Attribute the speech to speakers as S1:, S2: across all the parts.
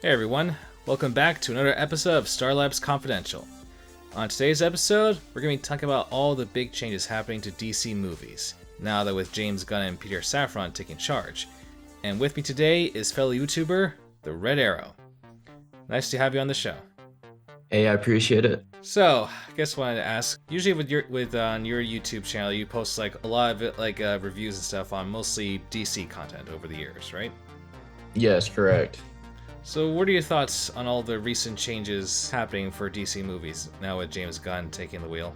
S1: Hey everyone, welcome back to another episode of Star Labs Confidential. On today's episode, we're going to be talking about all the big changes happening to DC movies, now that with James Gunn and Peter Safran taking charge. And with me today is fellow YouTuber, The Red Arrow. Nice to have you on the show.
S2: Hey, I appreciate it.
S1: So, I guess I wanted to ask, usually on your YouTube channel, you post like a lot of it, like reviews and stuff on mostly DC content over the years, right?
S2: Yes, correct.
S1: So what are your thoughts on all the recent changes happening for DC movies now with James Gunn taking the wheel?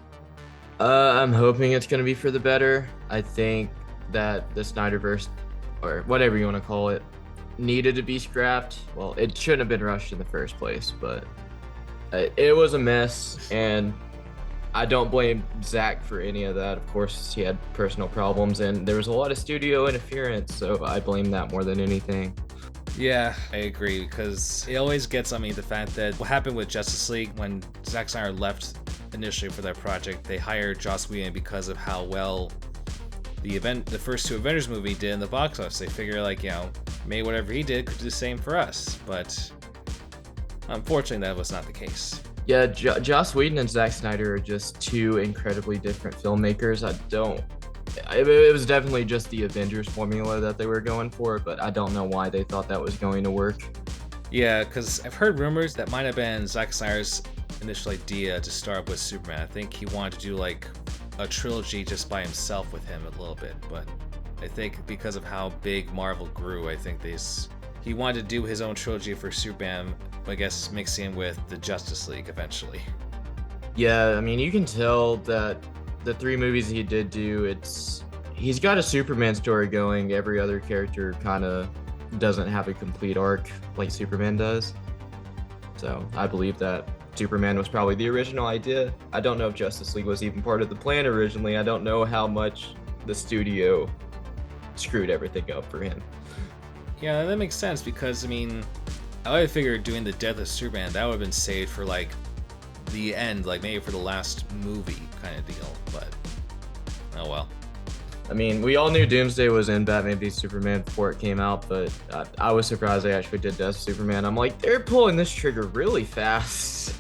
S2: I'm hoping it's going to be for the better. I think that the Snyderverse, or whatever you want to call it, needed to be scrapped. Well, it shouldn't have been rushed in the first place, but it was a mess, and I don't blame Zack for any of that. Of course, he had personal problems, and there was a lot of studio interference, so I blame that more than anything.
S1: Yeah, I agree, because it always gets on me the fact that what happened with Justice League when Zack Snyder left initially for that project, they hired Joss Whedon because of how well the first two Avengers movie did in the box office. They figure maybe whatever he did could do the same for us, but unfortunately that was not the case.
S2: Yeah, Joss Whedon and Zack Snyder are just two incredibly different filmmakers. It was definitely just the Avengers formula that they were going for, but I don't know why they thought that was going to work.
S1: Yeah, because I've heard rumors that might have been Zack Snyder's initial idea to start with Superman. I think he wanted to do like a trilogy just by himself with him a little bit, but I think because of how big Marvel grew, I think he wanted to do his own trilogy for Superman, I guess mixing with the Justice League eventually.
S2: Yeah, I mean, you can tell that the three movies he did do, he's got a Superman story going. Every other character kind of doesn't have a complete arc like Superman does. So I believe that Superman was probably the original idea. I don't know if Justice League was even part of the plan originally. I don't know how much the studio screwed everything up for him.
S1: Yeah, that makes sense because, I mean, I would have figured doing the death of Superman, that would have been saved for like the end, like maybe for the last movie kind of deal, but oh well.
S2: I mean, we all knew Doomsday was in Batman v Superman before it came out, but I was surprised they actually did Death of Superman. I'm like, they're pulling this trigger really fast.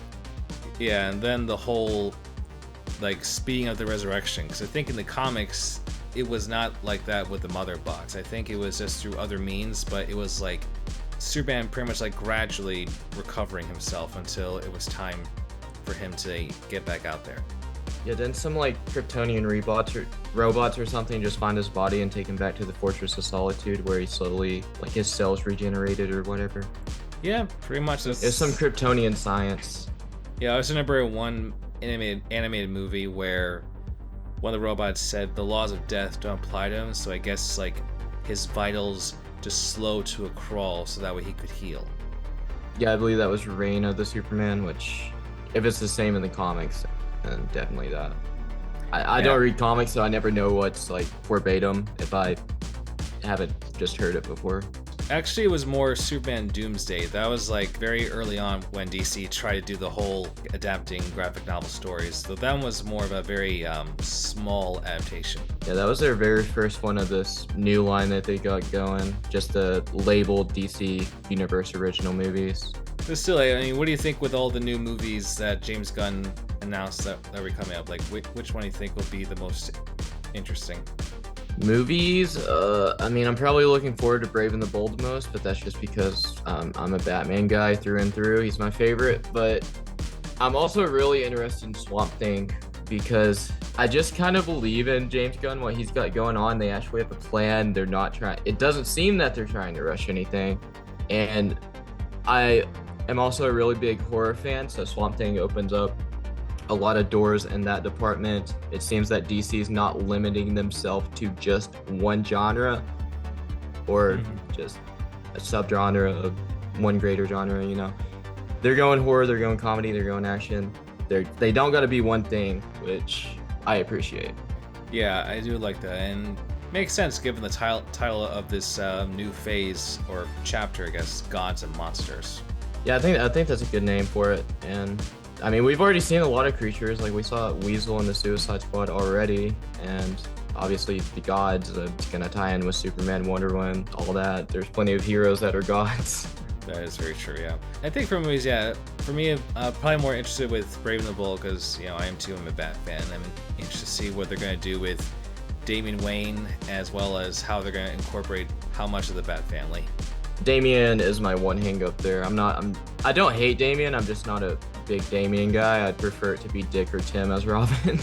S1: Yeah, and then the whole like speeding up the resurrection, because I think in the comics it was not like that with the Mother Box. I think it was just through other means, but it was like Superman pretty much like gradually recovering himself until it was time for him to get back out there.
S2: Yeah, then some like Kryptonian robots or something just find his body and take him back to the Fortress of Solitude, where he slowly, like, his cells regenerated or whatever.
S1: Yeah, pretty much.
S2: It's some Kryptonian science.
S1: Yeah, I was remember one animated movie where one of the robots said the laws of death don't apply to him, so I guess like his vitals just slow to a crawl so that way he could heal.
S2: Yeah, I believe that was Reign of the Superman, which, if it's the same in the comics, then definitely that. I don't read comics, so I never know what's like verbatim if I haven't just heard it before.
S1: Actually, it was more Superman Doomsday. That was like very early on when DC tried to do the whole adapting graphic novel stories. So that was more of a very small adaptation.
S2: Yeah, that was their very first one of this new line that they got going. Just the labeled DC Universe original movies.
S1: But still, I mean, what do you think with all the new movies that James Gunn announced that were coming up? Like, which one do you think will be the most interesting?
S2: Movies? I mean, I'm probably looking forward to Brave and the Bold the most, but that's just because I'm a Batman guy through and through. He's my favorite, but I'm also really interested in Swamp Thing because I just kind of believe in James Gunn, what he's got going on. They actually have a plan. They're not trying. It doesn't seem that they're trying to rush anything, and I am also a really big horror fan, so Swamp Thing opens up a lot of doors in that department. It seems that DC is not limiting themselves to just one genre or just a subgenre of one greater genre, you know. They're going horror, they're going comedy, they're going action. They don't got to be one thing, which I appreciate.
S1: Yeah, I do like that, and makes sense given the title of this new phase or chapter, I guess, Gods and Monsters.
S2: Yeah, I think that's a good name for it. And I mean, we've already seen a lot of creatures. Like, we saw Weasel in the Suicide Squad already, and obviously the gods, it's gonna tie in with Superman, Wonder Woman, all that. There's plenty of heroes that are gods.
S1: That is very true, yeah. I think for movies, yeah, for me, probably more interested with Brave and the Bold because, you know, I am too, I'm a Bat fan. I'm interested to see what they're going to do with Damian Wayne, as well as how they're going to incorporate how much of the Bat family.
S2: Damian is my one hang up there. I don't hate Damian, I'm just not a big Damian guy. I'd prefer it to be Dick or Tim as Robin.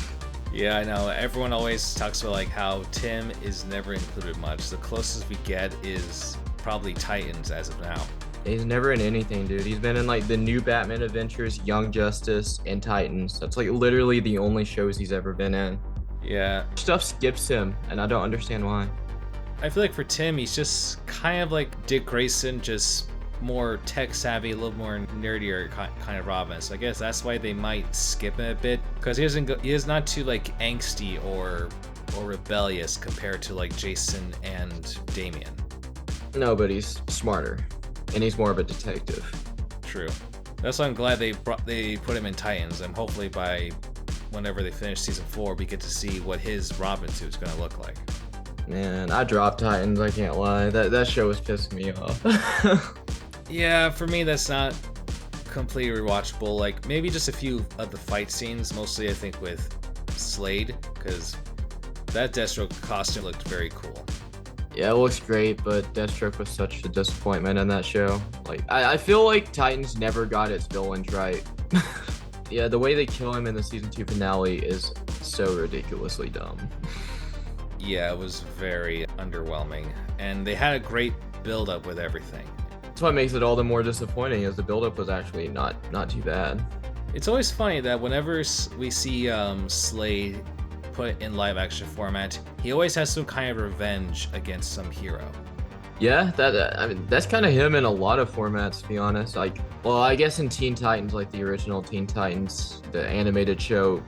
S1: Yeah, I know. Everyone always talks about like how Tim is never included much. The closest we get is probably Titans as of now.
S2: He's never in anything, dude. He's been in like the new Batman Adventures, Young Justice, and Titans. That's like literally the only shows he's ever been in.
S1: Yeah.
S2: Stuff skips him, and I don't understand why.
S1: I feel like for Tim, he's just kind of like Dick Grayson, just more tech savvy, a little more nerdier kind of Robin. So I guess that's why they might skip him a bit, because he is not too like angsty or rebellious compared to like Jason and Damian.
S2: No, but he's smarter, and he's more of a detective.
S1: True. That's why I'm glad they put him in Titans, and hopefully by whenever they finish season 4, we get to see what his Robin suit's gonna look like.
S2: Man, I dropped Titans, I can't lie. That show was pissing me off.
S1: Yeah, for me that's not completely rewatchable. Like maybe just a few of the fight scenes, mostly I think with Slade, because that Deathstroke costume looked very cool.
S2: Yeah, it looks great, but Deathstroke was such a disappointment in that show. Like, I feel like Titans never got its villains right. Yeah, the way they kill him in the season 2 finale is so ridiculously dumb.
S1: Yeah, it was very underwhelming, and they had a great build-up with everything.
S2: That's what makes it all the more disappointing, is the build-up was actually not too bad.
S1: It's always funny that whenever we see Slade put in live-action format, he always has some kind of revenge against some hero.
S2: Yeah, I mean that's kind of him in a lot of formats, to be honest. Like, well, I guess in Teen Titans, like the original Teen Titans, the animated show,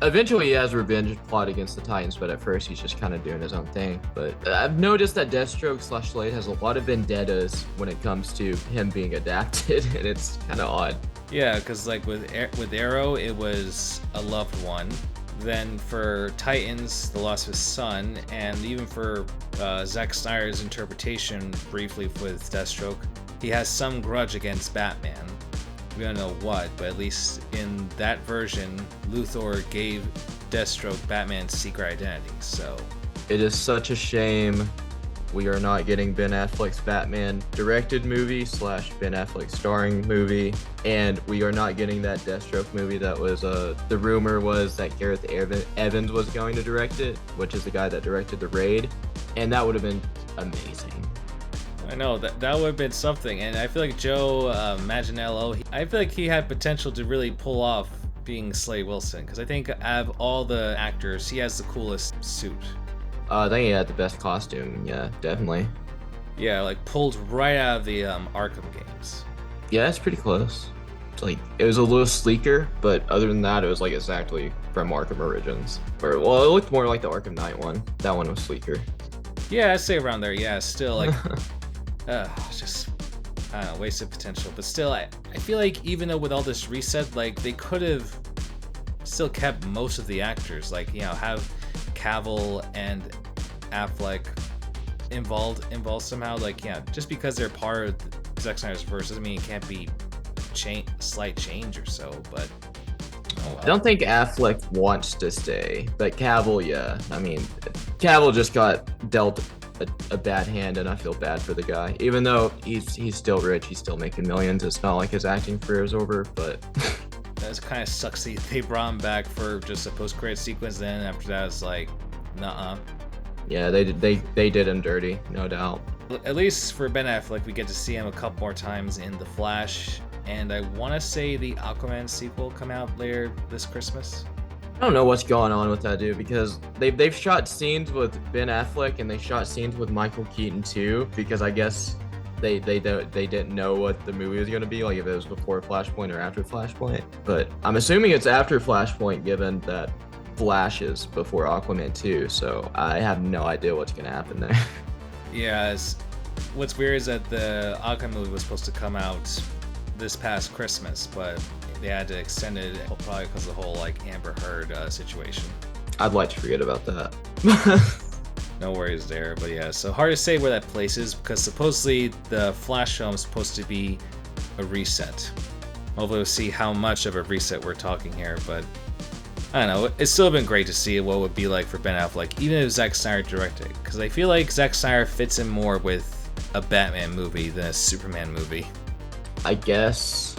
S2: eventually he has a revenge plot against the Titans, but at first he's just kind of doing his own thing. But I've noticed that Deathstroke / Slade has a lot of vendettas when it comes to him being adapted, and it's kind of odd.
S1: Yeah, because like with Arrow, it was a loved one. Then for Titans, the loss of his son, and even for Zack Snyder's interpretation briefly with Deathstroke, he has some grudge against Batman. We don't know what, but at least in that version, Luthor gave Deathstroke Batman's secret identity, so...
S2: It is such a shame we are not getting Ben Affleck's Batman directed movie / Ben Affleck starring movie, and we are not getting that Deathstroke movie that was, the rumor was that Gareth Evans was going to direct it, which is the guy that directed The Raid, and that would have been amazing.
S1: I know, that would have been something, and I feel like Joe Manganiello, I feel like he had potential to really pull off being Slade Wilson, because I think out of all the actors, he has the coolest suit.
S2: I think he had the best costume, yeah, definitely.
S1: Yeah, like pulled right out of the Arkham games.
S2: Yeah, it's pretty close. It's like, it was a little sleeker, but other than that, it was like exactly from Arkham Origins. Or, well, it looked more like the Arkham Knight one. That one was sleeker.
S1: Yeah, I'd say around there, yeah, still like, just, I don't know, wasted potential. But still, I feel like even though with all this reset, like they could have still kept most of the actors, like, you know, have Cavill and Affleck involved somehow. Like, yeah, just because they're part of Zack Snyder's verse doesn't mean it can't be slight change or so, but oh well.
S2: I don't think Affleck wants to stay, but Cavill, yeah. I mean, Cavill just got dealt a bad hand, and I feel bad for the guy. Even though he's still rich, he's still making millions. It's not like his acting career is over, but
S1: that kind of sucks. They brought him back for just a post-credit sequence. Then after that, it's like, nuh-uh.
S2: Yeah, they did him dirty, no doubt.
S1: At least for Ben Affleck, we get to see him a couple more times in The Flash, and I want to say the Aquaman sequel come out later this Christmas.
S2: I don't know what's going on with that dude, because they've shot scenes with Ben Affleck and they shot scenes with Michael Keaton too, because I guess they didn't know what the movie was going to be, like if it was before Flashpoint or after Flashpoint. But I'm assuming it's after Flashpoint, given that Flash is before Aquaman 2, so I have no idea what's going to happen there.
S1: Yeah, what's weird is that the Aquaman movie was supposed to come out this past Christmas, but they had to extend it probably because of the whole like Amber Heard situation.
S2: I'd like to forget about that.
S1: No worries there, but yeah, so hard to say where that place is because supposedly the Flash film is supposed to be a reset. Hopefully we'll see how much of a reset we're talking here, but I don't know. It's still been great to see what it would be like for Ben Affleck, even if Zack Snyder directed, because I feel like Zack Snyder fits in more with a Batman movie than a Superman movie.
S2: I guess.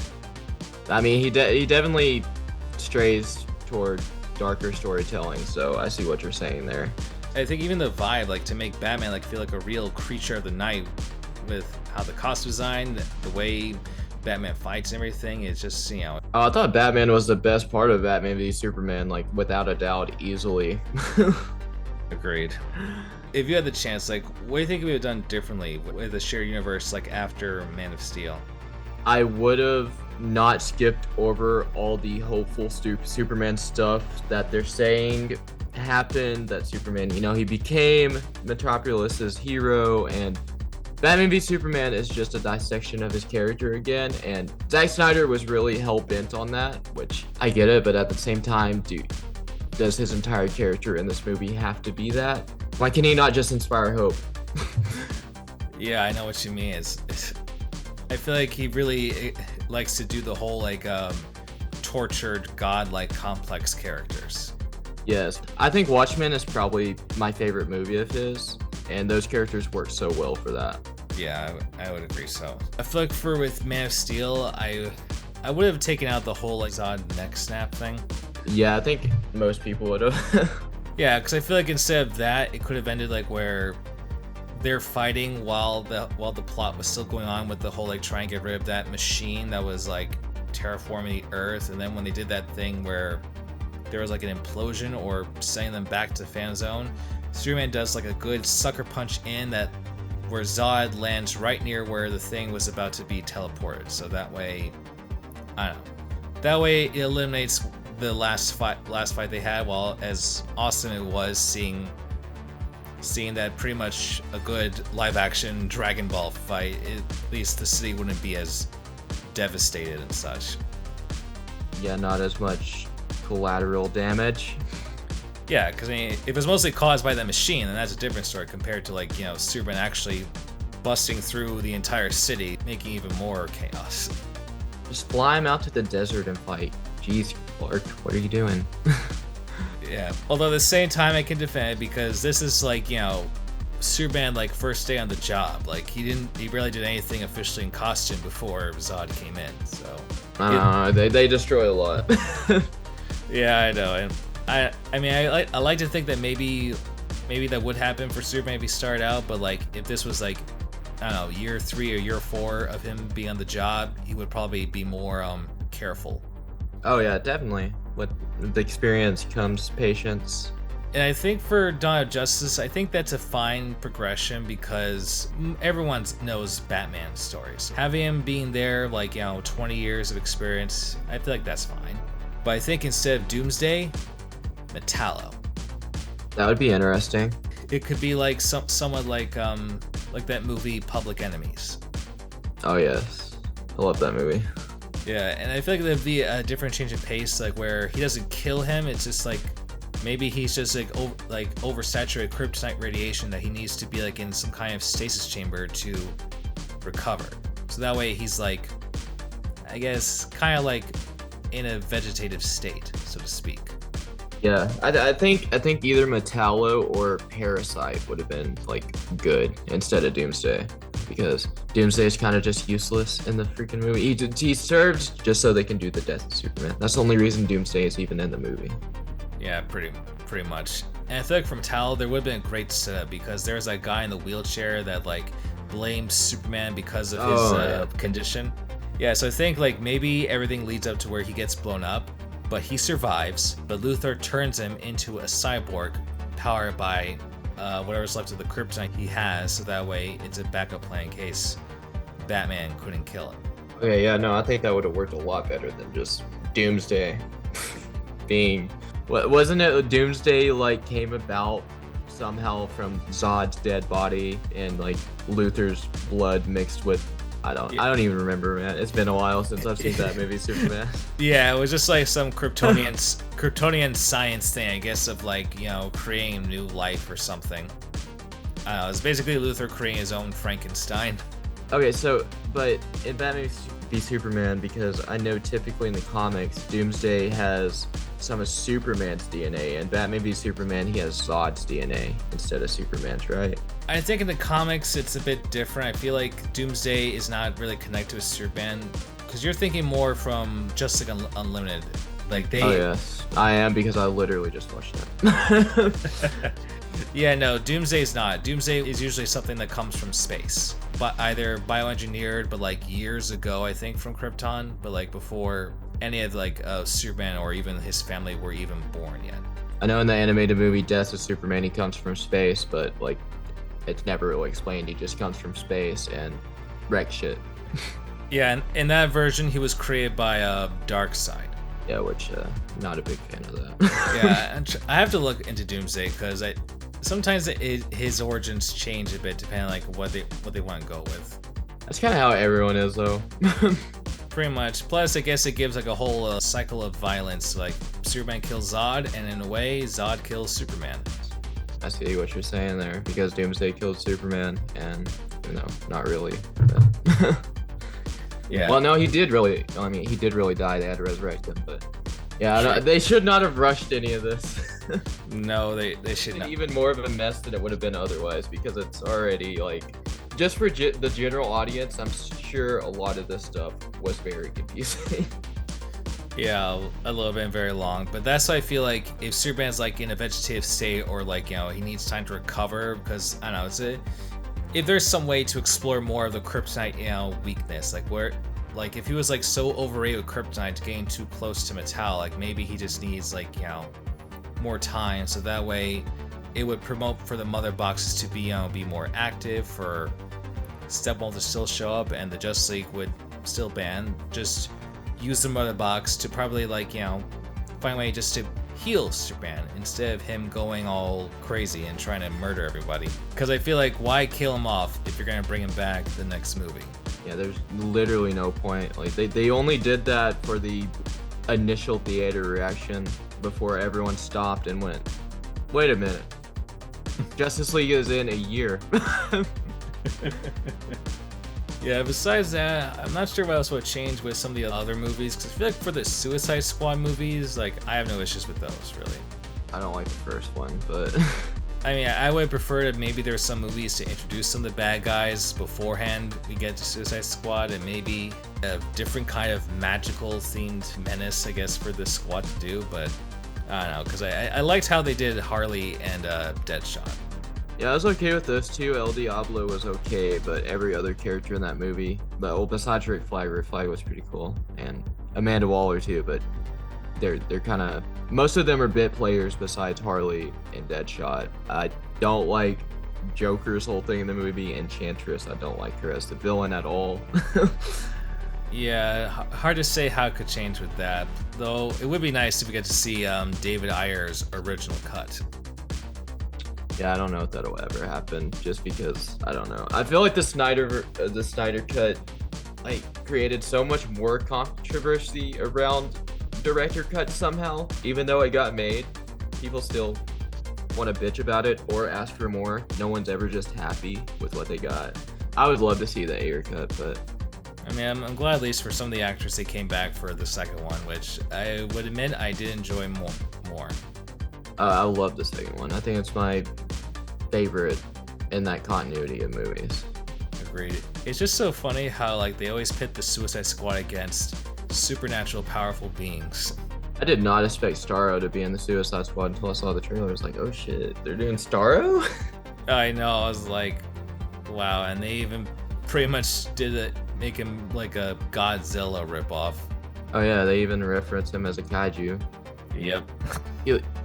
S2: I mean, he definitely strays toward darker storytelling, so I see what you're saying there.
S1: I think even the vibe, like to make Batman like feel like a real creature of the night, with how the costume design, the way Batman fights and everything, is just, you know.
S2: Oh, I thought Batman was the best part of Batman v Superman, like without a doubt, easily.
S1: Agreed. If you had the chance, like, what do you think we would have done differently with the shared universe, like after Man of Steel?
S2: I would have not skipped over all the hopeful Superman stuff that they're saying happened, that Superman, you know, he became Metropolis's hero, and Batman v Superman is just a dissection of his character again, and Zack Snyder was really hell-bent on that, which I get it, but at the same time, dude, does his entire character in this movie have to be that? Why can he not just inspire hope?
S1: Yeah, I know what you mean. I feel like he really likes to do the whole like tortured god-like complex characters.
S2: Yes, I think Watchmen is probably my favorite movie of his, and those characters work so well for that.
S1: Yeah, I would agree so. I feel like with Man of Steel, I would have taken out the whole like Zod neck snap thing.
S2: Yeah, I think most people would have.
S1: Yeah, because I feel like instead of that, it could have ended like where they're fighting while the plot was still going on with the whole like trying to get rid of that machine that was like terraforming the Earth, and then when they did that thing where there was like an implosion or sending them back to Fan Zone, Superman does like a good sucker punch in that where Zod lands right near where the thing was about to be teleported. So that way, I don't know. That way it eliminates the last fight they had. While as awesome it was seeing that pretty much a good live action Dragon Ball fight, at least the city wouldn't be as devastated and such.
S2: Yeah, not as much collateral damage.
S1: Yeah, because I mean, if it was mostly caused by that machine, then that's a different story compared to like, you know, Superman actually busting through the entire city, making even more chaos.
S2: Just fly him out to the desert and fight. Jeez, Clark, what are you doing?
S1: Yeah, although at the same time I can defend it because this is like, you know, Superman like first day on the job. Like he barely did anything officially in costume before Zod came in. So
S2: they destroy a lot.
S1: Yeah, I know, and I mean I like to think that maybe that would happen for Superman if he started out, but like if this was like, I don't know, year 3 or year 4 of him being on the job, he would probably be more careful.
S2: Oh yeah, definitely. With the experience comes patience.
S1: And I think for Dawn of Justice, I think that's a fine progression because everyone knows Batman stories. Having him being there, like, you know, 20 years of experience, I feel like that's fine. But I think instead of Doomsday, Metallo.
S2: That would be interesting.
S1: It could be like someone like that movie Public Enemies.
S2: Oh yes, I love that movie.
S1: Yeah, and I feel like there'd be a different change of pace, like where he doesn't kill him. It's just like maybe he's just like oversaturated kryptonite radiation that he needs to be like in some kind of stasis chamber to recover. So that way he's like, I guess, kind of like in a vegetative state, so to speak.
S2: Yeah, I think either Metallo or Parasite would have been like good instead of Doomsday, because Doomsday is kind of just useless in the freaking movie. He serves just so they can do the death of Superman. That's the only reason Doomsday is even in the movie.
S1: Yeah, pretty much. And I feel like from Metallo there would have been a great setup because there's that guy in the wheelchair that like blames Superman because of his condition. Yeah, so I think like maybe everything leads up to where he gets blown up, but he survives, but Luthor turns him into a cyborg powered by whatever's left of the kryptonite he has, so that way it's a backup plan in case Batman couldn't kill him.
S2: Okay, yeah, no, I think that would have worked a lot better than just Doomsday being... Wasn't it Doomsday like came about somehow from Zod's dead body and like Luthor's blood mixed with... I don't even remember, man. It's been a while since I've seen that movie, Superman.
S1: Yeah, it was just like some Kryptonian science thing, I guess, of like, you know, creating new life or something. I don't know, it's basically Luthor creating his own Frankenstein.
S2: Okay, so, but in Batman v Superman, because I know typically in the comics, Doomsday has some of Superman's DNA, and Batman v Superman, he has Zod's DNA instead of Superman's, right?
S1: I think in the comics it's a bit different. I feel like Doomsday is not really connected with Superman, because you're thinking more from Justice League Unlimited. Like they.
S2: Oh yes, I am, because I literally just watched that.
S1: Yeah, no, Doomsday is not. Doomsday is usually something that comes from space, but either bioengineered, but like years ago, I think, from Krypton, but like before any of like Superman or even his family were even born yet.
S2: I know in the animated movie Death of Superman, he comes from space, but like it's never really explained. He just comes from space and wrecks shit.
S1: Yeah, and in that version, he was created by Darkseid.
S2: Yeah, which not a big fan of that.
S1: Yeah, I have to look into Doomsday because sometimes his origins change a bit depending on like what they want to go with.
S2: That's kind of how everyone is, though.
S1: Pretty much. Plus, I guess it gives like a whole cycle of violence. Like Superman kills Zod, and in a way, Zod kills Superman.
S2: I see what you're saying there, because Doomsday killed Superman, and not really.
S1: Yeah.
S2: Well, no, he did really. I mean, he did really die. They had to resurrect him, but yeah, sure. They should not have rushed any of this.
S1: No, they should not.
S2: Even more of a mess than it would have been otherwise, because it's already like, just for the general audience, I'm sure a lot of this stuff was very confusing.
S1: Yeah, a little bit and very long, but that's why I feel like if Superman's like in a vegetative state, or like, you know, he needs time to recover, because I don't know, if there's some way to explore more of the kryptonite, you know, weakness, like where, like if he was like so overrated with kryptonite getting too close to Metal, like maybe he just needs like, you know, more time, so that way it would promote for the mother boxes to be, you know, be more active, for Steppenwolf to still show up, and the Justice League would still ban, just use the mother box to probably like, you know, find a way just to heal Superman instead of him going all crazy and trying to murder everybody. Because I feel like, why kill him off if you're gonna bring him back the next movie?
S2: Yeah, there's literally no point. Like they only did that for the initial theater reaction before everyone stopped and went, wait a minute, Justice League is in a year.
S1: Yeah, besides that, I'm not sure what else would change with some of the other movies, because I feel like for the Suicide Squad movies, like, I have no issues with those, really.
S2: I don't like the first one, but
S1: I mean, I would prefer that maybe there's some movies to introduce some of the bad guys beforehand we get to Suicide Squad, and maybe a different kind of magical themed menace, I guess, for the squad to do, but I don't know, because I liked how they did Harley and Deadshot.
S2: yeah, I was okay with those two. El Diablo was okay, but every other character in that movie, besides Rick Flag was pretty cool, and Amanda Waller too, but they're kind of, most of them are bit players besides Harley and Deadshot. I don't like Joker's whole thing in the movie. Enchantress, I don't like her as the villain at all.
S1: Yeah, hard to say how it could change with that, though it would be nice if we get to see David Ayer's original cut.
S2: Yeah, I don't know if that'll ever happen, just because I don't know. I feel like the Snyder cut like created so much more controversy around director cut somehow. Even though it got made, people still want to bitch about it or ask for more. No one's ever just happy with what they got. I would love to see the Ayer cut, but
S1: I mean, I'm glad at least for some of the actors they came back for the second one, which I would admit I did enjoy more.
S2: I love the second one. I think it's my favorite in that continuity of movies.
S1: Agreed. It's just so funny how like they always pit the Suicide Squad against supernatural powerful beings.
S2: I did not expect Starro to be in the Suicide Squad until I saw the trailer. I was like, oh shit, they're doing Starro?
S1: I know, I was like, wow, and they even pretty much did it, make him like a Godzilla ripoff.
S2: Oh yeah, they even reference him as a kaiju.
S1: Yep.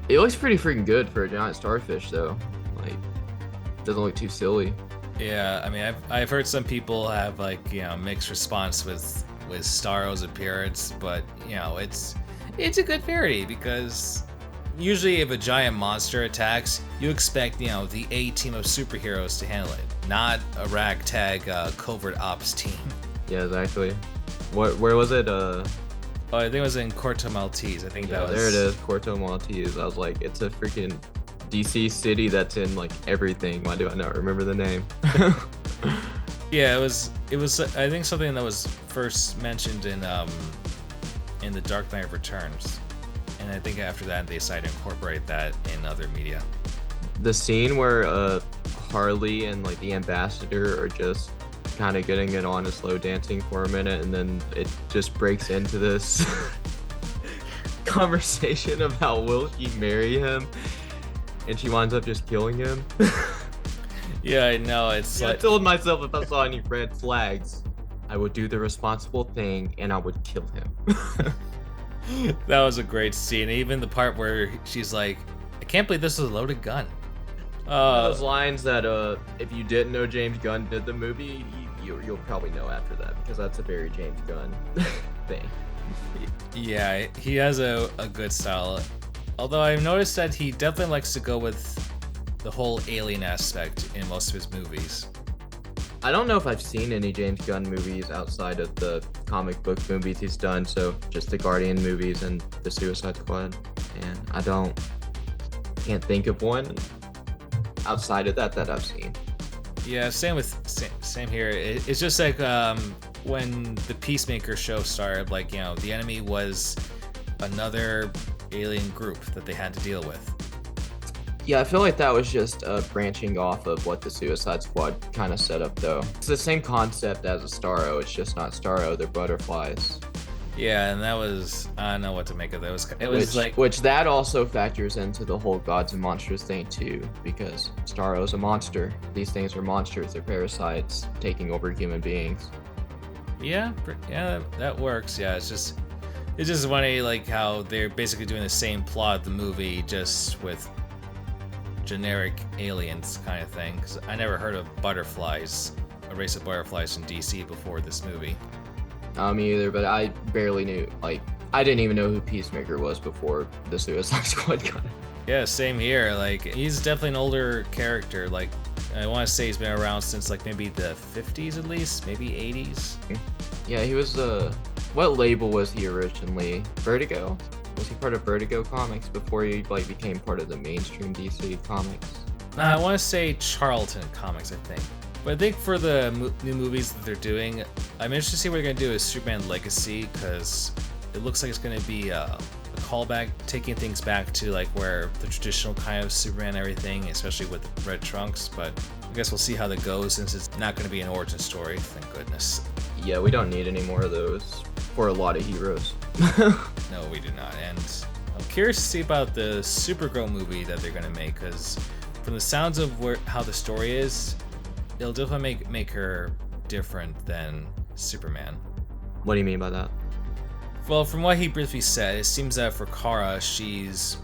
S2: It looks pretty freaking good for a giant starfish though. Like, doesn't look too silly.
S1: Yeah, I mean, I've heard some people have like, you know, mixed response with Starro's appearance, but you know, it's a good parody, because usually if a giant monster attacks, you expect, you know, the A team of superheroes to handle it, not a ragtag covert ops team.
S2: Yeah, exactly. Where was it?
S1: Oh, I think it was in Corto Maltese. I think that was.
S2: There it is, Corto Maltese. I was like, it's a freaking DC city that's in like everything. Why do I not remember the name?
S1: Yeah, it was. I think something that was first mentioned in The Dark Knight Returns, and I think after that they decided to incorporate that in other media.
S2: The scene where Harley and like the ambassador are just kind of getting it on and slow dancing for a minute, and then it just breaks into this conversation about will she marry him, and she winds up just killing him.
S1: Yeah, I know. It's
S2: I told myself if I saw any red flags, I would do the responsible thing and I would kill him.
S1: That was a great scene. Even the part where she's like, "I can't believe this is a loaded gun."
S2: Those lines that if you didn't know James Gunn did the movie, you'll probably know after that, because that's a very James Gunn thing.
S1: Yeah, he has a good style. Although I've noticed that he definitely likes to go with the whole alien aspect in most of his movies.
S2: I don't know if I've seen any James Gunn movies outside of the comic book movies he's done, so just the Guardian movies and the Suicide Squad. And I can't think of one outside of that I've seen.
S1: Yeah, same here. It's just like when the Peacemaker show started, like, the enemy was another alien group that they had to deal with.
S2: Yeah, I feel like that was just branching off of what the Suicide Squad kind of set up, though. It's the same concept as a Starro. It's just not Starro, they're butterflies.
S1: Yeah, and that was, I don't know what to make of that.
S2: Which that also factors into the whole gods and monsters thing too, because Starro's a monster. These things are monsters. They're parasites taking over human beings.
S1: Yeah, that works. Yeah, it's just funny, like, how they're basically doing the same plot of the movie, just with generic aliens kind of thing. 'Cause I never heard of butterflies, a race of butterflies in DC before this movie.
S2: Me either, but I barely knew. Like, I didn't even know who Peacemaker was before the Suicide Squad got it.
S1: Yeah, same here. Like, he's definitely an older character. Like, I want to say he's been around since like maybe the 50s at least, maybe 80s.
S2: Yeah, he was what label was he originally? Vertigo? Was he part of Vertigo Comics before he like became part of the mainstream DC Comics?
S1: I want to say Charlton Comics, I think. But I think for the new movies that they're doing, I'm interested to see what they're going to do with Superman Legacy, because it looks like it's going to be a callback, taking things back to like where the traditional kind of Superman and everything, especially with red trunks. But I guess we'll see how that goes, since it's not going to be an origin story, thank goodness.
S2: Yeah, we don't need any more of those for a lot of heroes.
S1: No, we do not. And I'm curious to see about the Supergirl movie that they're going to make, because from the sounds of how the story is, it'll definitely make her different than Superman.
S2: What do you mean by that?
S1: Well, from what he briefly said, it seems that for Kara, she's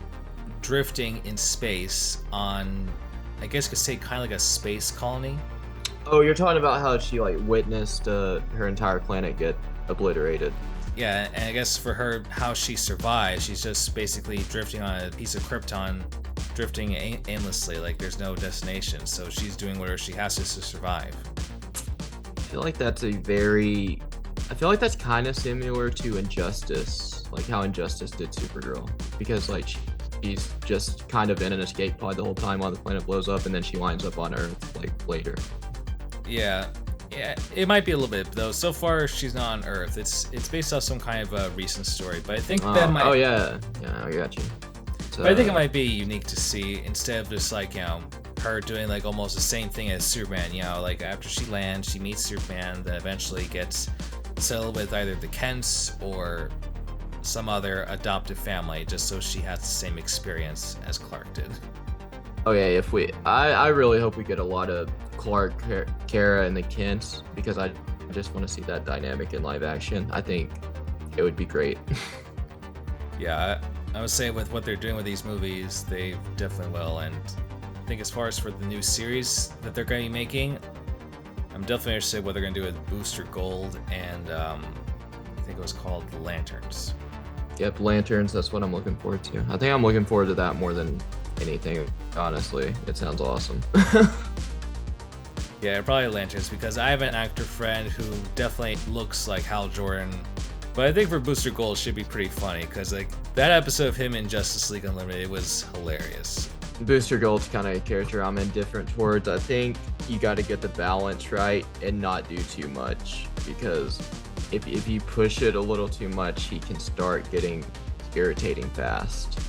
S1: drifting in space on, I guess you could say, kind of like a space colony.
S2: Oh, you're talking about how she like witnessed her entire planet get obliterated.
S1: Yeah, and I guess for her, how she survived, she's just basically drifting on a piece of Krypton, drifting aimlessly, like there's no destination. So she's doing whatever she has to survive.
S2: I feel like that's kind of similar to Injustice, like how Injustice did Supergirl, because like she's just kind of in an escape pod the whole time while the planet blows up, and then she winds up on Earth like later.
S1: Yeah, it might be a little bit though. So far, she's not on Earth. It's based off some kind of a recent story, but I think that might.
S2: Oh yeah, I got you.
S1: But I think it might be unique to see, instead of just like her doing like almost the same thing as Superman. Like after she lands, she meets Superman, then eventually gets settled with either the Kents or some other adoptive family, just so she has the same experience as Clark did.
S2: Okay, I really hope we get a lot of Clark, Kara, and the Kents, because I just want to see that dynamic in live action. I think it would be great.
S1: Yeah, I would say with what they're doing with these movies, they definitely will. And I think as far as for the new series that they're going to be making, I'm definitely interested in what they're going to do with Booster Gold and I think it was called The Lanterns.
S2: Yep, Lanterns, that's what I'm looking forward to. I think I'm looking forward to that more than anything, honestly. It sounds awesome.
S1: Yeah, probably Lanterns, because I have an actor friend who definitely looks like Hal Jordan. But I think for Booster Gold, it should be pretty funny, because like that episode of him in Justice League Unlimited was hilarious.
S2: Booster Gold's kind of a character I'm indifferent towards. I think you got to get the balance right and not do too much, because if you push it a little too much, he can start getting irritating fast.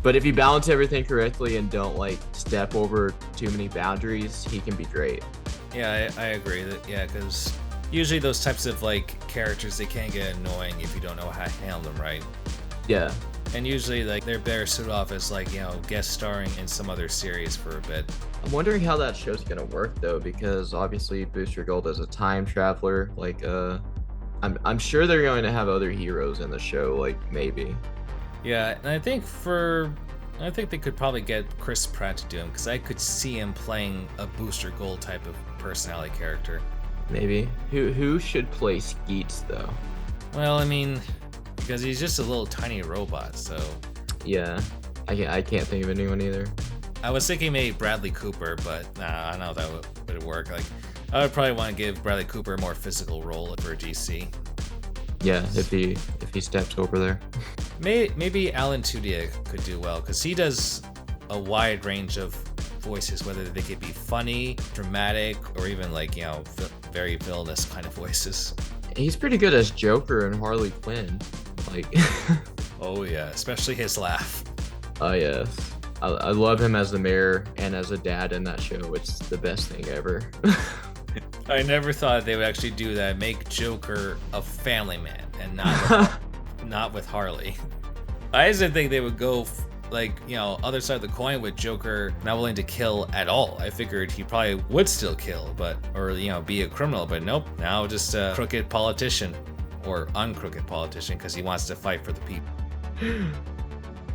S2: But if you balance everything correctly and don't like step over too many boundaries, he can be great.
S1: Yeah, I agree that, yeah, because usually those types of like characters, they can get annoying if you don't know how to handle them right.
S2: Yeah.
S1: And usually like they're better suited off as like, you know, guest starring in some other series for a bit.
S2: I'm wondering how that show's gonna work though, because obviously Booster Gold is a time traveler. Like, I'm sure they're going to have other heroes in the show, like maybe.
S1: Yeah, and I think they could probably get Chris Pratt to do him, because I could see him playing a Booster Gold type of personality character.
S2: Maybe. Who should play Skeets though?
S1: Well, I mean, because he's just a little tiny robot, so.
S2: Yeah, I can't think of anyone either.
S1: I was thinking maybe Bradley Cooper, but nah, I don't know if that would work. Like, I would probably want to give Bradley Cooper a more physical role for DC.
S2: Yeah, if he steps over there.
S1: Maybe Alan Tudyk could do well, because he does a wide range of voices, whether they could be funny, dramatic, or even like, you know, very villainous kind of voices.
S2: He's pretty good as Joker and Harley Quinn. Like,
S1: oh yeah, especially his laugh.
S2: Oh yes, I love him as the mayor and as a dad in that show. It's the best thing ever.
S1: I never thought they would actually do that. Make Joker a family man and not with Harley. I just didn't think they would go like, you know, other side of the coin with Joker not willing to kill at all. I figured he probably would still kill, or you know, be a criminal, but nope. Now just a crooked politician, or uncrooked politician, because he wants to fight for the people.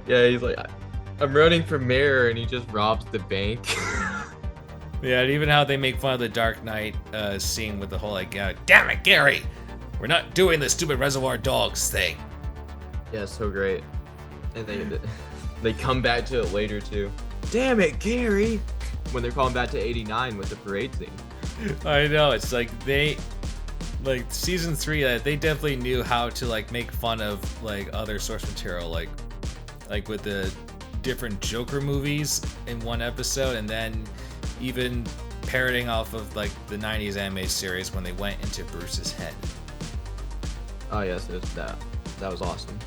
S2: Yeah, he's like, I'm running for mayor, and he just robs the bank.
S1: Yeah, and even how they make fun of the Dark Knight scene with the whole like, damn it, Gary, we're not doing the stupid Reservoir Dogs thing.
S2: Yeah, so great. And they come back to it later too. Damn it, Gary! When they're calling back to 89 with the parade scene.
S1: I know, it's like like season 3, they definitely knew how to like make fun of like other source material, like with the different Joker movies in one episode, and then even parroting off of like the 90s anime series when they went into Bruce's head.
S2: Oh yes, that was awesome.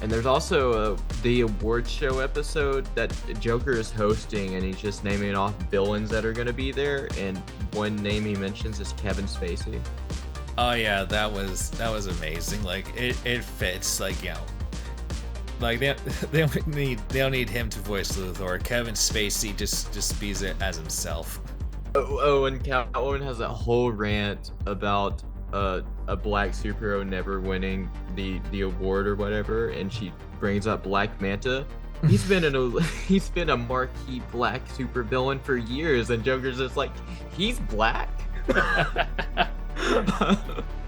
S2: And there's also the award show episode that Joker is hosting, and he's just naming off villains that are going to be there, and one name he mentions is Kevin Spacey.
S1: Oh yeah, that was amazing. Like it fits, like, you know, like they don't need him to voice Luthor. Kevin Spacey just be there as himself.
S2: Oh, and Catwoman has that whole rant about a black superhero never winning the award or whatever, and she brings up Black Manta. He's been a marquee black supervillain for years, and Joker's just like, he's black.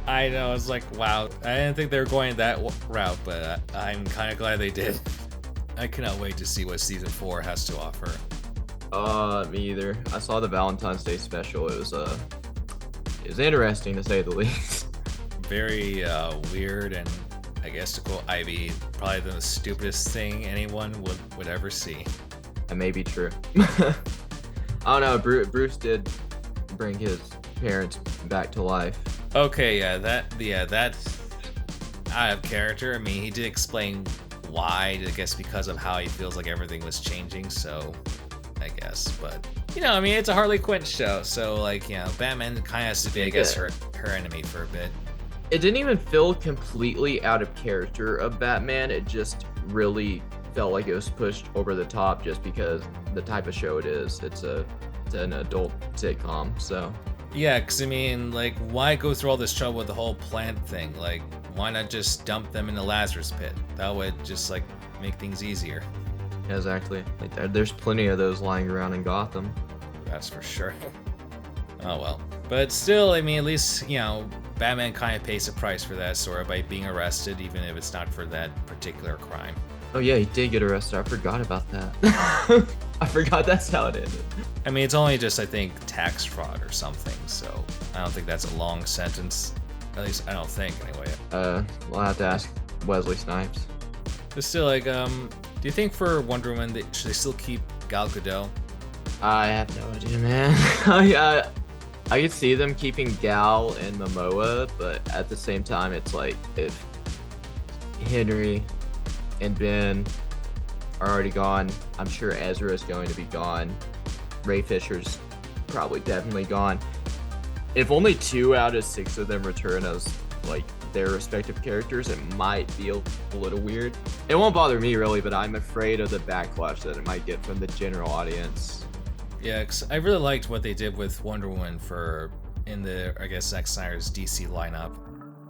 S1: I know, it's like, wow, I didn't think they were going that route, but I'm kind of glad they did. I cannot wait to see what season 4 has to offer.
S2: Me either. I saw the Valentine's Day special. It was interesting to say the least. Very
S1: weird, and I guess to quote Ivy, probably the stupidest thing anyone would ever see.
S2: That may be true. I don't know. Bruce did bring his parents back to life.
S1: Okay, that's out of character. I mean, he did explain why. I guess because of how he feels like everything was changing. So, I guess, but you know, I mean, it's a Harley Quinn show, so like, you know, Batman kind of has to be, I guess, her enemy for a bit.
S2: It didn't even feel completely out of character of Batman. It just really felt like it was pushed over the top just because the type of show it is. It's an adult sitcom, so.
S1: Yeah, because I mean, like, why go through all this trouble with the whole plant thing? Like, why not just dump them in the Lazarus pit? That would just, like, make things easier.
S2: Yeah, exactly. Like, there's plenty of those lying around in Gotham.
S1: That's for sure. Oh well. But still, I mean, at least, you know, Batman kind of pays a price for that sort of by being arrested, even if it's not for that particular crime.
S2: Oh yeah, he did get arrested. I forgot about that. I forgot that's how it ended.
S1: I mean, it's only just, I think, tax fraud or something, so I don't think that's a long sentence. At least I don't think, anyway.
S2: We'll have to ask Wesley Snipes.
S1: But still, like, do you think for Wonder Woman, should they still keep Gal Gadot?
S2: I have no idea, man. I could see them keeping Gal and Momoa, but at the same time, it's like if Henry and Ben are already gone, I'm sure Ezra is going to be gone. Ray Fisher's probably definitely gone. If only 2 out of 6 of them return as like their respective characters, it might be a little weird. It won't bother me really, but I'm afraid of the backlash that it might get from the general audience.
S1: Yeah, 'cause I really liked what they did with Wonder Woman in the, I guess, Zack Snyder's DC lineup.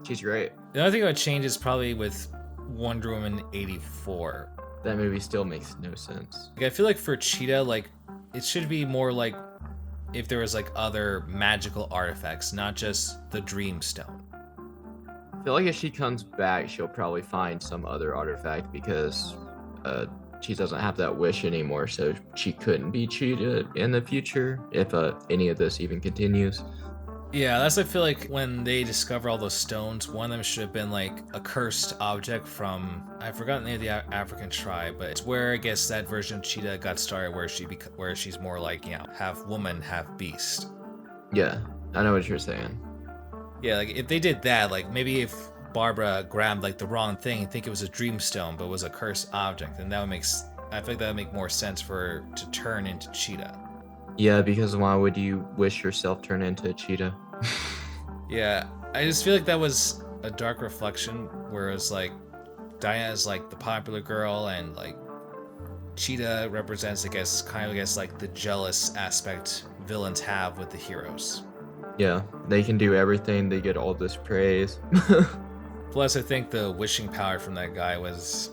S2: She's great.
S1: The only thing I would change is probably with Wonder Woman 84.
S2: That movie still makes no sense.
S1: Like, I feel like for Cheetah, like, it should be more like if there was like other magical artifacts, not just the Dream Stone.
S2: I feel like if she comes back, she'll probably find some other artifact because she doesn't have that wish anymore, so she couldn't be Cheetah in the future if any of this even continues.
S1: Yeah, that's I feel like when they discover all those stones, one of them should have been like a cursed object from, I forgot the name of the African tribe, but it's where I guess that version of Cheetah got started, where she's more like, you know, half woman, half beast.
S2: Yeah, I know what you're saying.
S1: Yeah, like if they did that, like maybe if Barbara grabbed like the wrong thing and think it was a dream stone, but was a cursed object, then I think that would make more sense for her to turn into Cheetah.
S2: Yeah, because why would you wish yourself turn into a cheetah?
S1: Yeah, I just feel like that was a dark reflection, whereas like Diana is like the popular girl and like Cheetah represents, I guess like the jealous aspect villains have with the heroes.
S2: Yeah, they can do everything, they get all this praise.
S1: Plus, I think the wishing power from that guy was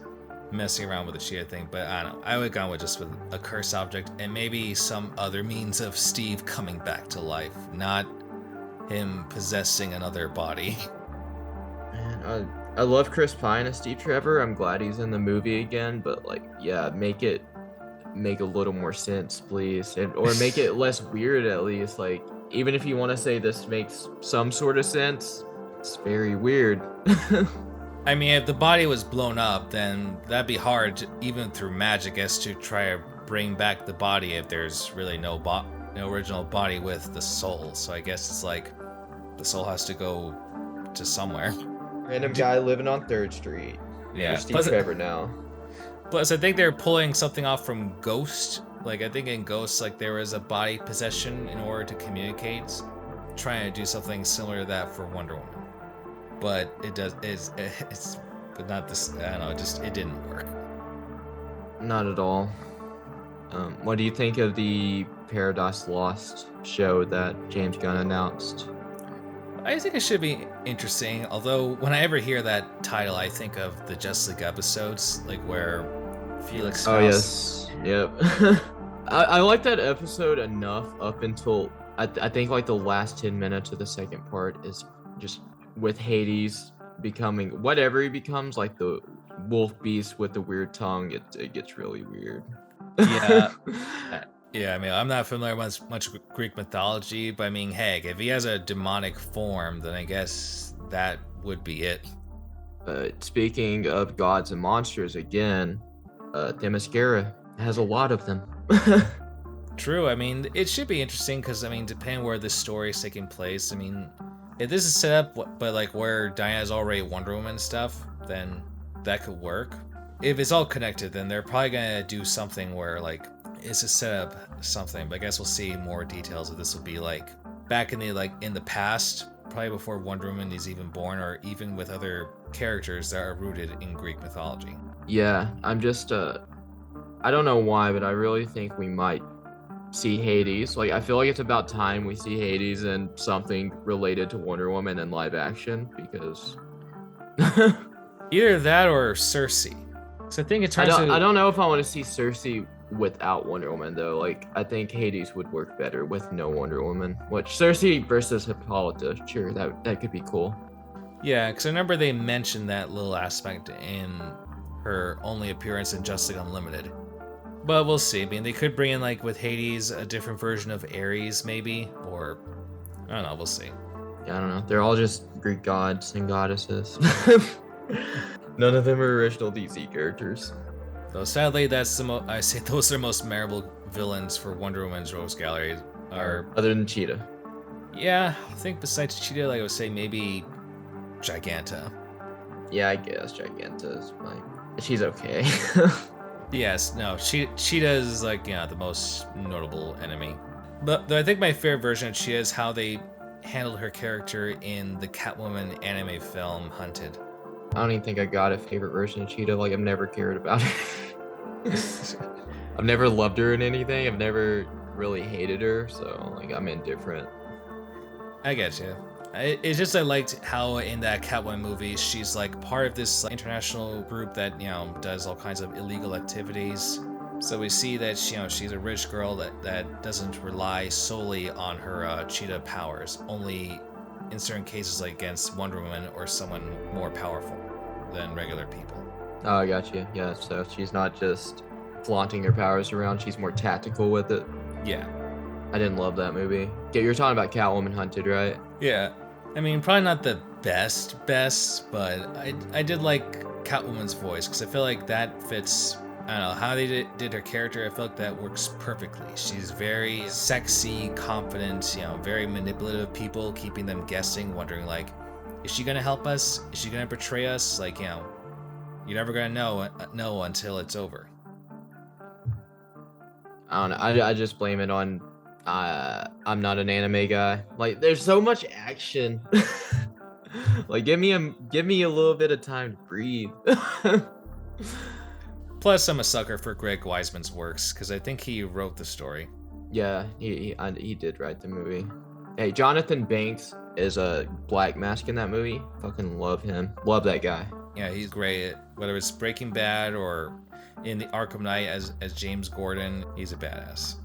S1: messing around with the Cheetah thing, but I don't know. I would have gone with just with a curse object and maybe some other means of Steve coming back to life, not him possessing another body.
S2: Man, I love Chris Pine as Steve Trevor. I'm glad he's in the movie again, but like, yeah, make a little more sense, please, or make it less weird at least. Like, even if you want to say this makes some sort of sense, it's very weird.
S1: I mean, if the body was blown up, then that'd be hard, even through magic, as to try to bring back the body if there's really no original body with the soul. So I guess it's like the soul has to go to somewhere.
S2: Random guy living on 3rd Street.
S1: Yeah.
S2: You're Steve Trevor now.
S1: Plus, I think they're pulling something off from Ghost. Like, I think in Ghost, like, there was a body possession in order to communicate, trying to do something similar to that for Wonder Woman. But but not this, I don't know, it didn't work.
S2: Not at all. What do you think of the Paradise Lost show that James Gunn announced?
S1: I think it should be interesting, although when I ever hear that title, I think of the Justice League episodes, like where Felix
S2: Oh, yes. Yep. I like that episode enough up until, I think like the last 10 minutes of the second part is just with Hades becoming whatever he becomes, like the wolf beast with the weird tongue. It gets really weird.
S1: Yeah. Yeah, I mean, I'm not familiar with much Greek mythology, but I mean, heck, if he has a demonic form, then I guess that would be it.
S2: Speaking of gods and monsters again, Themyscira has a lot of them.
S1: True, I mean, it should be interesting because, I mean, depending where this story is taking place, I mean, if this is set up, but like where Diana's already Wonder Woman and stuff, then that could work. If it's all connected, then they're probably gonna do something where like it's a set up something. But I guess we'll see more details of this will be like back in the past, probably before Wonder Woman is even born, or even with other characters that are rooted in Greek mythology.
S2: Yeah, I'm just I don't know why, but I really think we might see Hades. Like, I feel like it's about time we see Hades and something related to Wonder Woman in live action, because
S1: Either that or Cersei. So I think it turns
S2: I don't know if I want to see Cersei without Wonder Woman though. Like, I think Hades would work better with no Wonder Woman. Which, Cersei versus Hippolyta, sure, that could be cool.
S1: Yeah, because I remember they mentioned that little aspect in her only appearance in Justice League Unlimited. But we'll see. I mean, they could bring in, like, with Hades, a different version of Ares, maybe, or I don't know. We'll see.
S2: Yeah, I don't know. They're all just Greek gods and goddesses. None of them are original DC characters.
S1: Though sadly, that's I say those are the most memorable villains for Wonder Woman's Rose Gallery. Are
S2: Other than Cheetah.
S1: Yeah, I think besides Cheetah, like I would say maybe Giganta.
S2: Yeah, I guess Giganta's like she's okay.
S1: Yes, no, Cheetah is like the most notable enemy. But though I think my favorite version of Cheetah is how they handled her character in the Catwoman anime film Hunted.
S2: I don't even think I got a favorite version of Cheetah. Like I've never cared about her. I've never loved her in anything. I've never really hated her, so like I'm indifferent.
S1: I get you. It's just I liked how in that Catwoman movie she's like part of this international group that does all kinds of illegal activities. So we see that she's a rich girl that doesn't rely solely on her cheetah powers, only in certain cases like against Wonder Woman or someone more powerful than regular people.
S2: Oh, I got you. Yeah, so she's not just flaunting her powers around; she's more tactical with it.
S1: Yeah.
S2: I didn't love that movie. Yeah, you're talking about Catwoman Hunted, right?
S1: Yeah. I mean, probably not the best, but I did like Catwoman's voice because I feel like that fits. I don't know how they did her character. I feel like that works perfectly. She's very sexy, confident, very manipulative of people, keeping them guessing, wondering like, is she gonna help us? Is she gonna betray us? Like, you're never gonna know until it's over.
S2: I don't know. I just blame it on I'm not an anime guy. Like there's so much action. Like give me a little bit of time to breathe.
S1: Plus, I'm a sucker for Greg Weisman's works because I think he wrote the story.
S2: Yeah, he did write the movie. Hey, Jonathan Banks is a Black Mask in that movie. Fucking love him. Love that guy.
S1: Yeah, he's great. Whether it's Breaking Bad or in the Arkham Knight as James Gordon, he's a badass.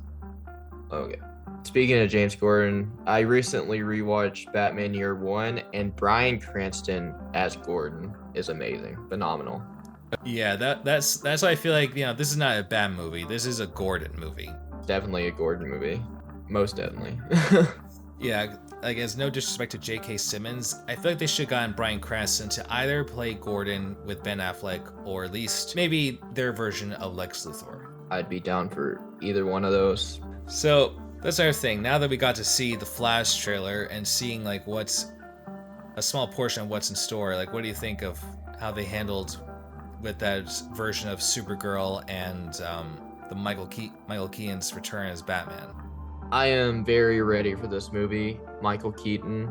S2: Okay. Speaking of James Gordon, I recently rewatched Batman Year One, and Bryan Cranston as Gordon is amazing, phenomenal.
S1: Yeah, that's why I feel like this is not a Bat movie. This is a Gordon movie.
S2: Definitely a Gordon movie, most definitely.
S1: Yeah, like as no disrespect to J.K. Simmons, I feel like they should have gotten Bryan Cranston to either play Gordon with Ben Affleck or at least maybe their version of Lex Luthor.
S2: I'd be down for either one of those.
S1: So that's our thing. Now that we got to see the Flash trailer and seeing like what's a small portion of what's in store, like what do you think of how they handled with that version of Supergirl and the Michael Keaton's return as Batman?
S2: I am very ready for this movie. Michael Keaton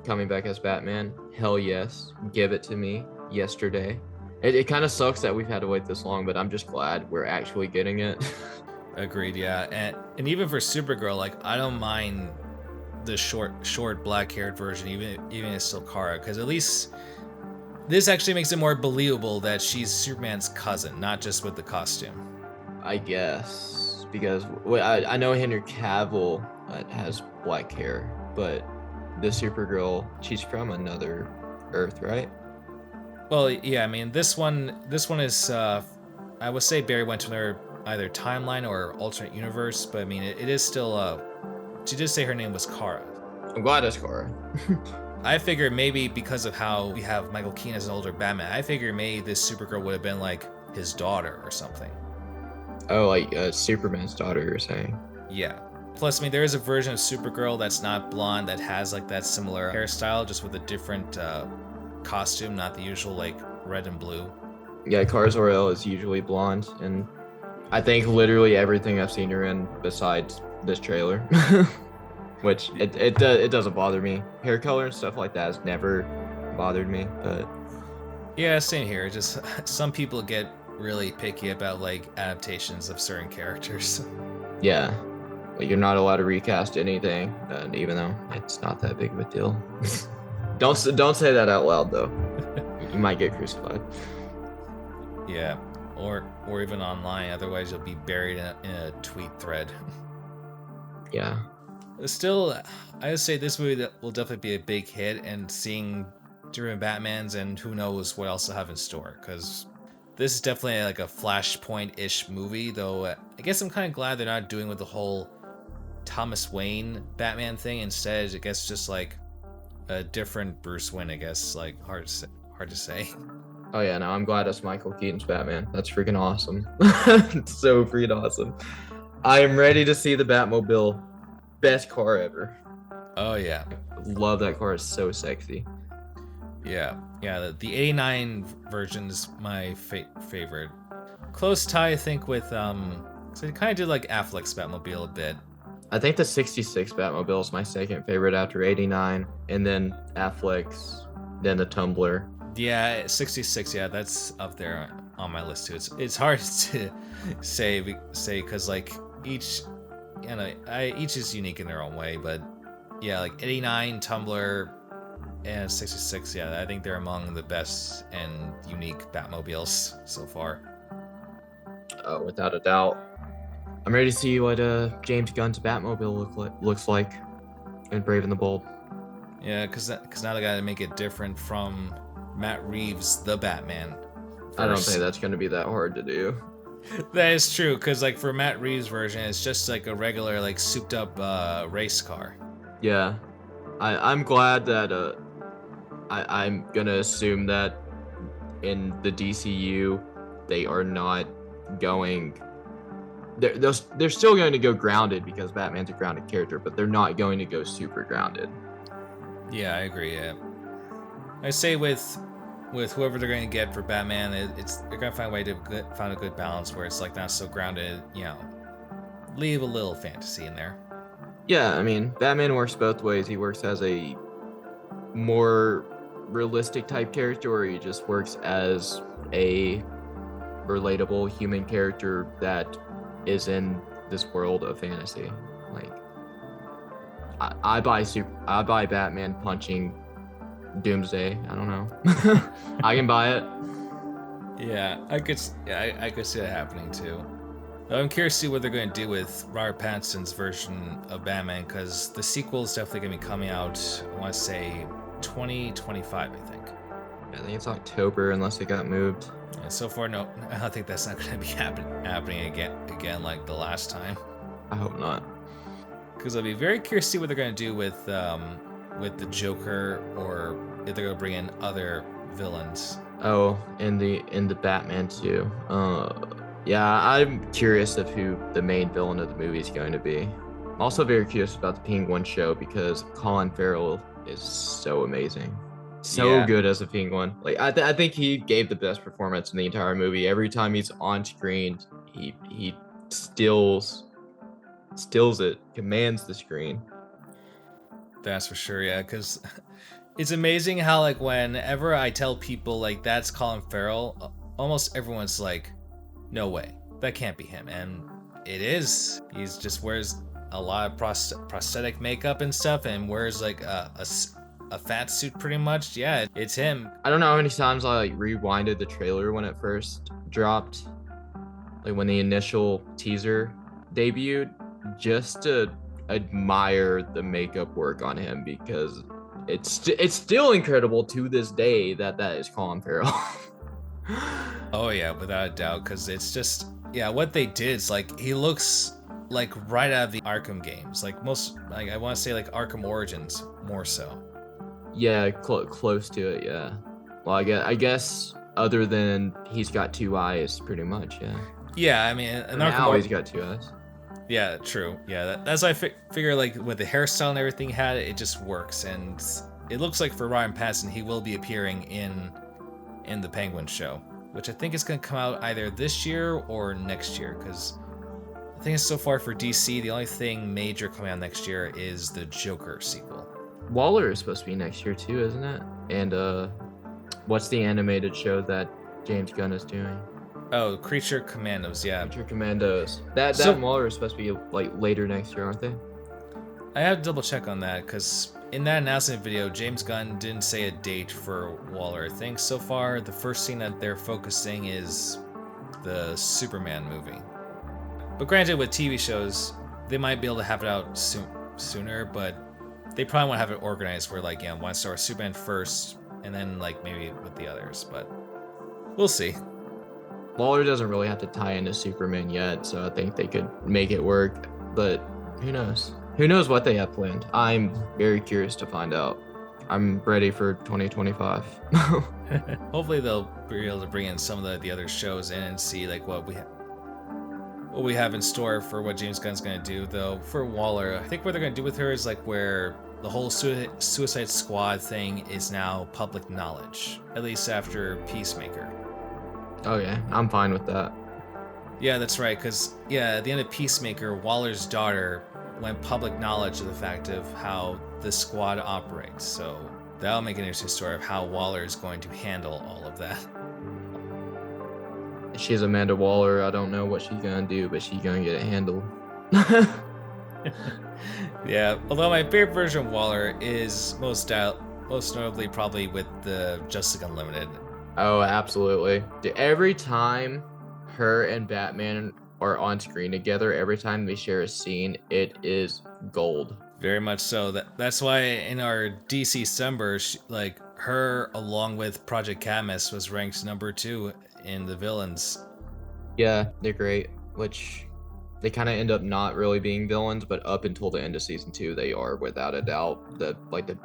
S2: coming back as Batman. Hell yes. Give it to me yesterday. It kind of sucks that we've had to wait this long, but I'm just glad we're actually getting it.
S1: Agreed, yeah. And even for Supergirl, like I don't mind the short black-haired version, even as still Kara, because at least this actually makes it more believable that she's Superman's cousin, not just with the costume.
S2: I guess because I know Henry Cavill has black hair, but the Supergirl, she's from another Earth, right?
S1: Well, yeah. I mean, this one is I would say Barry went to another either timeline or alternate universe, but I mean, it is still she did say her name was Kara.
S2: I'm glad it's Kara.
S1: I figured maybe because of how we have Michael Keaton as an older Batman, I figured maybe this Supergirl would have been like his daughter or something.
S2: Oh, like Superman's daughter, you're saying?
S1: Yeah. Plus, I mean, there is a version of Supergirl that's not blonde that has like that similar hairstyle, just with a different costume, not the usual like red and blue.
S2: Yeah, Kara Zor-El is usually blonde, and I think literally everything I've seen her in besides this trailer, which it doesn't bother me. Hair color and stuff like that has never bothered me, but
S1: yeah, same here. Just some people get really picky about like adaptations of certain characters.
S2: yeah, like you're not allowed to recast anything, even though it's not that big of a deal. Don't say that out loud though. You might get crucified.
S1: Yeah, or even online. Otherwise, you'll be buried in a tweet thread.
S2: Yeah.
S1: Still, I would say this movie will definitely be a big hit, and seeing different Batmans and who knows what else they'll have in store. Because this is definitely like a Flashpoint-ish movie, though I guess I'm kind of glad they're not doing with the whole Thomas Wayne Batman thing. Instead, I guess just like a different Bruce Wayne. I guess like hard to say.
S2: Oh yeah, no, I'm glad it's Michael Keaton's Batman. That's freaking awesome. It's so freaking awesome. I am ready to see the Batmobile. Best car ever.
S1: Oh yeah,
S2: Love that car. It's so sexy.
S1: yeah. The '89 version is my favorite. Close tie, I think, with so they kind of did like Affleck's Batmobile a bit.
S2: I think the 66 Batmobile is my second favorite after 89, and then Affleck's, then the Tumbler.
S1: Yeah, 66. Yeah, that's up there on my list too. It's hard to say because like each, each is unique in their own way. But yeah, like 89, Tumblr, and 66. Yeah, I think they're among the best and unique Batmobiles so far.
S2: Without a doubt. I'm ready to see what James Gunn's Batmobile looks like in Brave and the Bold.
S1: Yeah, because now they gotta make it different from Matt Reeves' The Batman.
S2: I don't think that's going to be that hard to do.
S1: That is true, because like for Matt Reeves' version, it's just like a regular like souped up race car.
S2: Yeah, I'm glad that I'm gonna assume that in the DCU they are not going. They're still going to go grounded because Batman's a grounded character, but they're not going to go super grounded.
S1: Yeah, I agree. Yeah, I say with whoever they're going to get for Batman, they're going to find a way to find a good balance where it's like not so grounded. Leave a little fantasy in there.
S2: Yeah, I mean, Batman works both ways. He works as a more realistic type character, or he just works as a relatable human character that is in this world of fantasy. Like, I buy Batman punching Doomsday. I don't know. I can buy it.
S1: Yeah, I could see that happening too. I'm curious to see what they're going to do with Robert Pattinson's version of Batman, because the sequel is definitely going to be coming out, I want to say 2025, I think.
S2: I think it's October unless it got moved.
S1: And so far, no, I don't think that's not going to be happening again like the last time.
S2: I hope not.
S1: Because I'll be very curious to see what they're going to do with the Joker, or if they're going to bring in other villains.
S2: Oh, in the Batman too. Yeah, I'm curious of who the main villain of the movie is going to be. I'm also very curious about the Penguin show because Colin Farrell is so amazing. So good as a Penguin. Like I think he gave the best performance in the entire movie. Every time he's on screen, he stills it, commands the screen.
S1: That's for sure, yeah, because it's amazing how like whenever I tell people like that's Colin Farrell, almost everyone's like, no way, that can't be him. And it is. He's just wears a lot of prosthetic makeup and stuff, and wears like a fat suit pretty much. Yeah, it's him.
S2: I don't know how many times I like rewinded the trailer when it first dropped, like when the initial teaser debuted, just to admire the makeup work on him, because it's still incredible to this day that is Colin Farrell.
S1: Oh yeah, without a doubt, because it's just, yeah, what they did is like he looks like right out of the Arkham games, like most, like I want to say like Arkham Origins more so.
S2: Yeah, close to it. Yeah. Well, I guess other than he's got two eyes, pretty much. Yeah.
S1: Yeah, I mean,
S2: now he's got two eyes.
S1: Yeah, true. Yeah, that's why I figure like with the hairstyle and everything he had, it just works, and it looks like for Ryan Pattinson, he will be appearing in the Penguin show, which I think is going to come out either this year or next year, because I think so far for DC, the only thing major coming out next year is the Joker sequel.
S2: Waller is supposed to be next year too, isn't it? And what's the animated show that James Gunn is doing?
S1: Oh, Creature Commandos, yeah.
S2: Creature Commandos. That and Waller is supposed to be like later next year, aren't they?
S1: I have to double check on that, because in that announcement video, James Gunn didn't say a date for Waller. I think so far the first thing that they're focusing is the Superman movie. But granted, with TV shows, they might be able to have it out sooner, but they probably want to have it organized where, like, want to start with Superman first, and then, like, maybe with the others, but we'll see.
S2: Waller doesn't really have to tie into Superman yet, so I think they could make it work, but who knows? Who knows what they have planned? I'm very curious to find out. I'm ready for 2025.
S1: Hopefully they'll be able to bring in some of the other shows in and see like what we have in store for what James Gunn's gonna do. Though for Waller, I think what they're gonna do with her is like where the whole Suicide Squad thing is now public knowledge, at least after Peacemaker.
S2: Okay, I'm fine with that.
S1: Yeah, that's right. Because at the end of Peacemaker, Waller's daughter went public knowledge of the fact of how the squad operates. So that'll make an interesting story of how Waller is going to handle all of that.
S2: She's Amanda Waller. I don't know what she's gonna do, but she's gonna get it handled.
S1: Yeah, although my favorite version of Waller is most notably probably with the Justice League Unlimited.
S2: Oh, absolutely. Every time her and Batman are on screen together, every time they share a scene, it is gold.
S1: Very much so. That's why in our DC December, like her along with Project Cadmus was ranked number 2 in the villains.
S2: Yeah, they're great. Which they kind of end up not really being villains, but up until the end of season 2, they are without a doubt the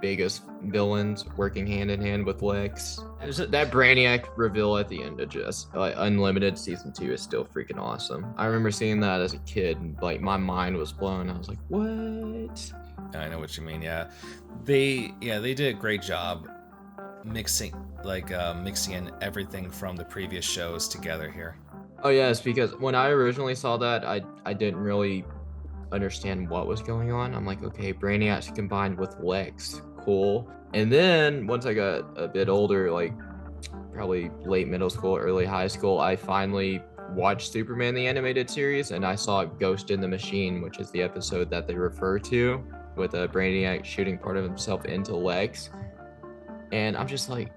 S2: biggest villains, working hand in hand with Lex. That Brainiac reveal at the end of just Unlimited season 2 is still freaking awesome. I remember seeing that as a kid, and like my mind was blown. I was like, what?
S1: I know what you mean. Yeah, they did a great job mixing in everything from the previous shows together here.
S2: Oh yes, because when I originally saw that, I didn't really understand what was going on. I'm like, okay, Brainiac's combined with Lex, cool. And then once I got a bit older, like probably late middle school, early high school, I finally watched Superman the Animated Series, and I saw Ghost in the Machine, which is the episode that they refer to with Brainiac shooting part of himself into Lex. And I'm just like,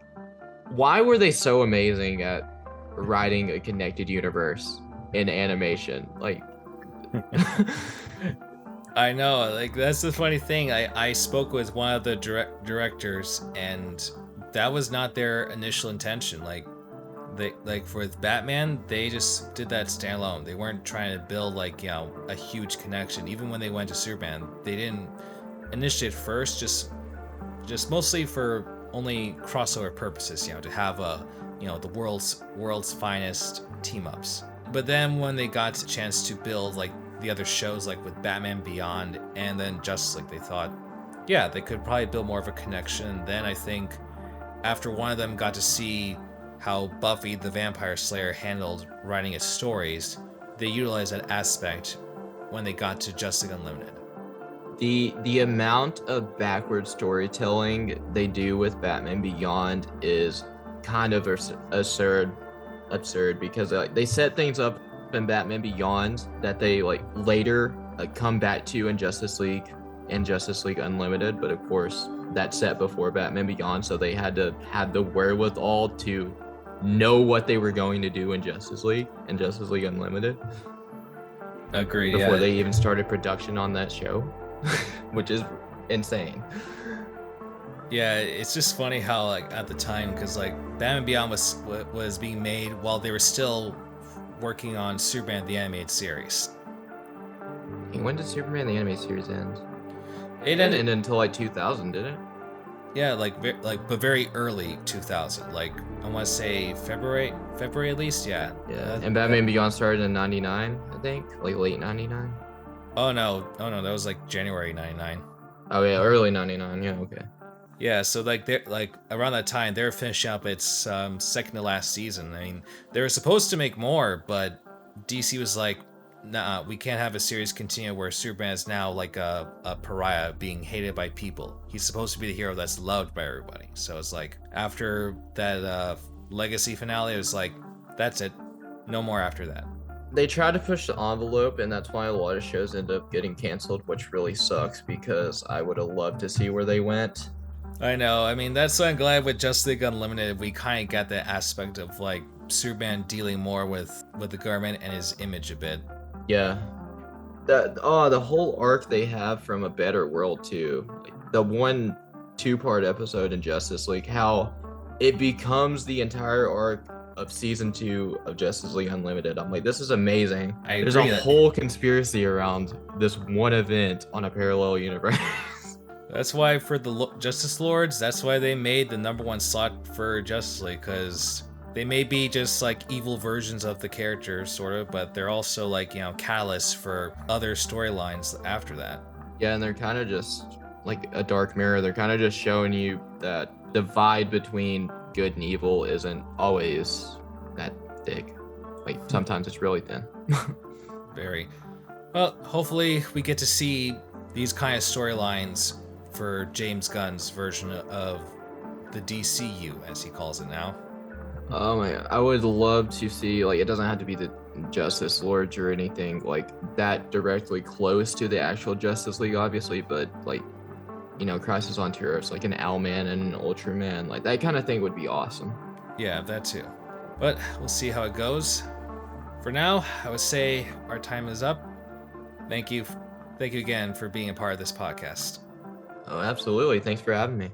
S2: why were they so amazing at writing a connected universe in animation? Like
S1: I know, like that's the funny thing. I spoke with one of the directors, and that was not their initial intention. Like for Batman, they just did that standalone. They weren't trying to build a huge connection. Even when they went to Superman, they didn't initiate first, just mostly for only crossover purposes, to have the world's finest team-ups. But then when they got the chance to build like the other shows, like with Batman Beyond and then Justice League, they thought, yeah, they could probably build more of a connection. Then I think after one of them got to see how Buffy the Vampire Slayer handled writing its stories, they utilized that aspect when they got to Justice League Unlimited.
S2: The amount of backward storytelling they do with Batman Beyond is kind of absurd because they set things up in Batman Beyond that they later come back to in Justice League and Justice League Unlimited, but of course that's set before Batman Beyond, so they had to have the wherewithal to know what they were going to do in Justice League and Justice League Unlimited.
S1: Agreed.
S2: Before they even started production on that show, which is insane.
S1: Yeah, it's just funny how at the time, because Batman Beyond was being made while they were still working on Superman the Animated Series.
S2: When did Superman the Animated Series end?
S1: It
S2: didn't
S1: ended
S2: end until 2000, did it?
S1: Yeah, but very early 2000. I want to say February at least. Yeah.
S2: Yeah. And Batman Beyond started in '99, I think, late '99.
S1: Oh no, that was January '99.
S2: Oh yeah, early '99. Yeah, okay.
S1: Yeah, so they're around that time they're finishing up its second to last season. I mean, they were supposed to make more, but DC was like, nah, we can't have a series continue where Superman is now a pariah being hated by people. He's supposed to be the hero that's loved by everybody. So it's after that legacy finale, it was that's it, no more after that.
S2: They try to push the envelope, and that's why a lot of shows end up getting canceled, which really sucks because I would have loved to see where they went.
S1: I know. I mean, that's why I'm glad with Justice League Unlimited, we kind of got that aspect of Superman dealing more with the government and his image a bit.
S2: Yeah. The whole arc they have from A Better World too. The 2-part episode in Justice League, how it becomes the entire arc of season 2 of Justice League Unlimited. I'm like, this is amazing. There's a whole conspiracy around this one event on a parallel universe.
S1: That's why for the Justice Lords, that's why they made the #1 slot for Justice League, because they may be just like evil versions of the characters, sort of, but they're also like, catalysts for other storylines after that.
S2: Yeah, and they're kind of just like a dark mirror. They're kind of just showing you that the divide between good and evil isn't always that thick. Like, sometimes it's really thin.
S1: Very. Well, hopefully we get to see these kind of storylines for James Gunn's version of the DCU, as he calls it now.
S2: Oh my God. I would love to see, like, it doesn't have to be the Justice Lords or anything like that directly close to the actual Justice League, obviously, but like, Crisis on Terrorist, like an Owlman and an Ultraman, like that kind of thing would be awesome.
S1: Yeah, that too. But we'll see how it goes. For now, I would say our time is up. Thank you again for being a part of this podcast.
S2: Oh, absolutely. Thanks for having me.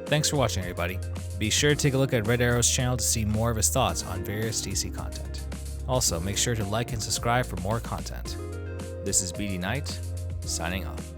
S1: Thanks for watching, everybody. Be sure to take a look at Red Arrow's channel to see more of his thoughts on various DC content. Also, make sure to like and subscribe for more content. This is BD Knight, signing off.